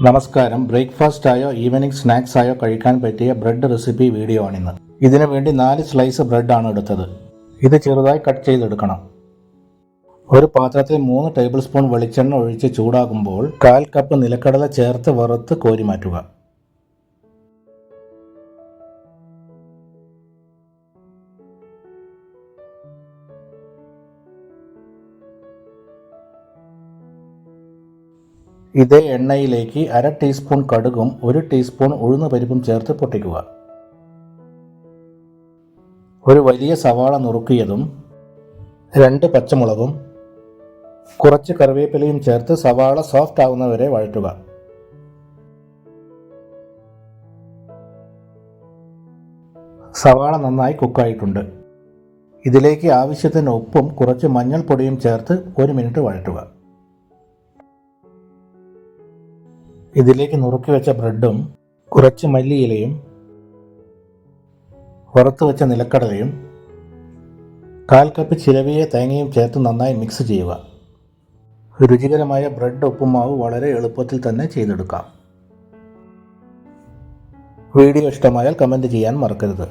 നമസ്കാരം. ബ്രേക്ക്ഫാസ്റ്റായോ ഈവനിംഗ് സ്നാക്സായോ കഴിക്കാൻ പറ്റിയ ബ്രെഡ് റെസിപ്പി വീഡിയോ ആണിന്ന്. ഇതിനു വേണ്ടി 4 സ്ലൈസ് ബ്രെഡാണ് എടുത്തത്. ഇത് ചെറുതായി കട്ട് ചെയ്തെടുക്കണം. ഒരു പാത്രത്തിൽ 3 ടേബിൾ സ്പൂൺ വെളിച്ചെണ്ണ ഒഴിച്ച് ചൂടാകുമ്പോൾ 1/4 കപ്പ് നിലക്കടല ചേർത്ത് വറുത്ത് കോരി മാറ്റുക. ഇതേ എണ്ണയിലേക്ക് 1/2 ടീസ്പൂൺ കടുകും 1 ടീസ്പൂൺ ഉഴുന്നുപരിപ്പും ചേർത്ത് പൊട്ടിക്കുക. ഒരു വലിയ സവാള നുറുക്കിയതും 2 പച്ചമുളകും കുറച്ച് കറിവേപ്പിലയും ചേർത്ത് സവാള സോഫ്റ്റ് ആവുന്നവരെ വഴറ്റുക. സവാള നന്നായി കുക്കായിട്ടുണ്ട്. ഇതിലേക്ക് ആവശ്യത്തിന് ഉപ്പും കുറച്ച് മഞ്ഞൾപ്പൊടിയും ചേർത്ത് 1 മിനിറ്റ് വഴറ്റുക. ഇതിലേക്ക് നുറുക്കി വെച്ച ബ്രെഡും കുറച്ച് മല്ലിയിലയും വറുത്ത് വെച്ച നിലക്കടലയും 1/4 കപ്പ് ചിരവിയ തേങ്ങയും ചേർത്ത് നന്നായി മിക്സ് ചെയ്യുക. രുചികരമായ ബ്രെഡ് ഉപ്പുമാവ് വളരെ എളുപ്പത്തിൽ തന്നെ ചെയ്തെടുക്കാം. വീഡിയോ ഇഷ്ടമായാൽ കമൻറ്റ് ചെയ്യാൻ മറക്കരുത്.